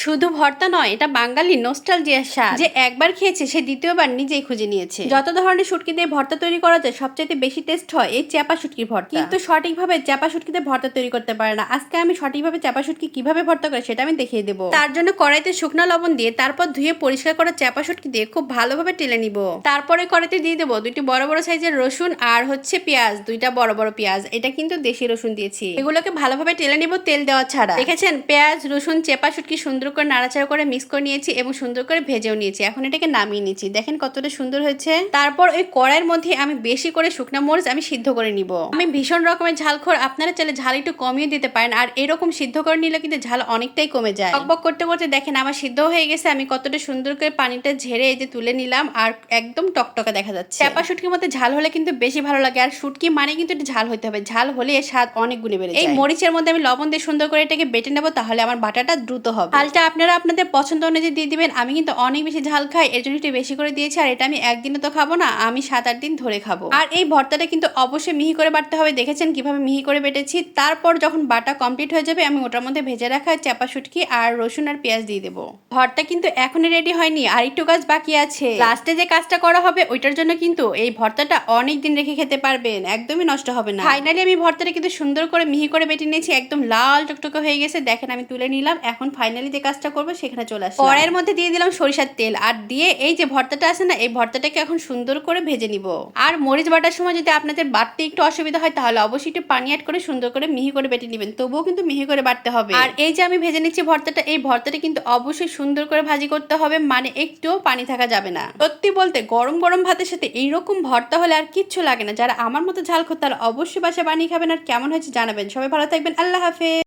শুধু ভর্তা নয়, এটা বাঙালি নস্টালজিয়ার স্বাদ। যে একবার খেয়েছে সে দ্বিতীয়বার নিজেই খুঁজে নিয়েছে। যত ধরনের শুটকি দিয়ে ভর্তা তৈরি করা যায় সবচাইতে বেশি টেস্ট হয় এই চাপা শুটকির ভর্তা। কিন্তু সঠিকভাবে চাপা শুটকিতে ভর্তা তৈরি করতে পারে না। আজকে আমি সঠিকভাবে চাপা শুটকি কিভাবে ভর্তা করে সেটা আমি দেখিয়ে দেবো। তার জন্য কড়াইতে শুকনো লবণ দিয়ে তারপর ধুয়ে পরিষ্কার করা চাপা শুটকি দিয়ে খুব ভালোভাবে টেলে নিব। তারপরে কড়াইতে দিয়ে দেবো 2টি বড় বড় সাইজের রসুন আর পেঁয়াজ, 2টা বড় বড় পেঁয়াজ। এটা কিন্তু দেশি রসুন দিয়েছি। এগুলোকে ভালোভাবে টেলে নিব তেল দেওয়া ছাড়া। দেখেছেন পেঁয়াজ রসুন চেপা শুটকি সুন্দর করে নাড়াচাড়া করে মিক্স করে নিয়েছি এবং সুন্দর করে ভেজেও নিয়েছি। এখন এটাকে নামিয়ে নিচ্ছি। দেখেন কতটা সুন্দর হয়েছে। তারপর ওই কড়াইয়ের মধ্যে আমি বেশি করে শুকনো মরিচ আমি সিদ্ধ করে নিব। আমি ভীষণ রকমের ঝালখোর, আপনারা চাইলে ঝাল একটু কমিয়ে দিতে পারেন। আর এরকম সিদ্ধ করে নিলে কিন্তু ঝাল অনেকটাই কমে যায়। বকবক করতে করতে দেখেন আমার সিদ্ধ হয়ে গেছে। আমি কতটা সুন্দর করে পানিটা ঝেড়ে এই যে তুলে নিলাম আর একদম টকটকা দেখা যাচ্ছে। চাপা শুটকির মধ্যে ঝাল হলে কিন্তু বেশি ভালো লাগে। আর শুটকি মানে কিন্তু একটু ঝাল হতে হবে। ঝাল হলে এর স্বাদ অনেক গুণে বেড়ে যায়। এই মরিচের মধ্যে আমি লবণ দিয়ে সুন্দর করে এটাকে বেটে নেবো, তাহলে আমার বাটাটা দ্রুত হবে। ঝালটা আপনারা আপনাদের পছন্দ অনুযায়ী দিয়ে দিবেন। আমি কিন্তু অনেক বেশি ঝাল খাই, এর জন্য একটু বেশি করে দিয়েছি। আর এটা আমি একদিনে তো খাবো না, আমি 7-8 দিন ধরে খাবো। আর এই ভর্তাটা কিন্তু অবশ্যই মিহি করে বাটতে হবে। দেখেছেন কিভাবে মিহি করে বেটেছি। তারপর যখন বাটা কমপ্লিট হয়ে যাবে আমি ওটার মধ্যে ভেজে রাখা চাপা শুটকি আর রসুন আর পেঁয়াজ দিয়ে দেবো। ভর্তা কিন্তু এখনই রেডি হয়নি, আর একটু কাজ বাকি আছে। লাস্টে যে কাজটা করা হবে ওইটার জন্য কিন্তু এই ভর্তাটা অনেক দিন রেখে খেতে পারবেন, একদমই নষ্ট হবে না। ফাইনালি আমি ভর্তাটা কিন্তু সুন্দর করে মিহি করে বেটে নিয়েছি, একদম লাল টকটকে হয়ে গেছে। দেখেন আমি তুলে নিলাম। এখন ফাইনালি যে কাজটা করবো সেখানে চলে আসলাম। কড়াইয়ের মধ্যে দিয়ে দিলাম সরিষার তেল, আর দিয়ে এই যে ভর্তাটা আছে না, এই ভর্তাটাকে এখন সুন্দর করে ভেজে নিব। আর মরিচ বাটার সময় যদি আপনাদের বাটতে একটু অসুবিধা হয় তাহলে অবশ্যই একটু পানি অ্যাড করে সুন্দর করে মিহি করে বেটে নেবেন, তবুও কিন্তু মিহি করে বাটতে হবে। আর এই যে আমি ভেজে নিচ্ছি ভর্তাটা, এই ভর্তাটা কিন্তু অবশ্যই সুন্দর করে ভাজি করতে হবে, মানে একটুও পানি থাকা যাবে না। সত্যি বলতে গরম গরম ভাতের সাথে এইরকম ভর্তা হলে আর কিচ্ছু লাগে না। যারা আমার মতো ঝাল খায় তারা অবশ্যই বাসায় বানিয়ে খাবেন, আর কেমন হয়েছে জানাবেন। সবাই ভালো থাকবেন, আল্লাহ হাফেজ।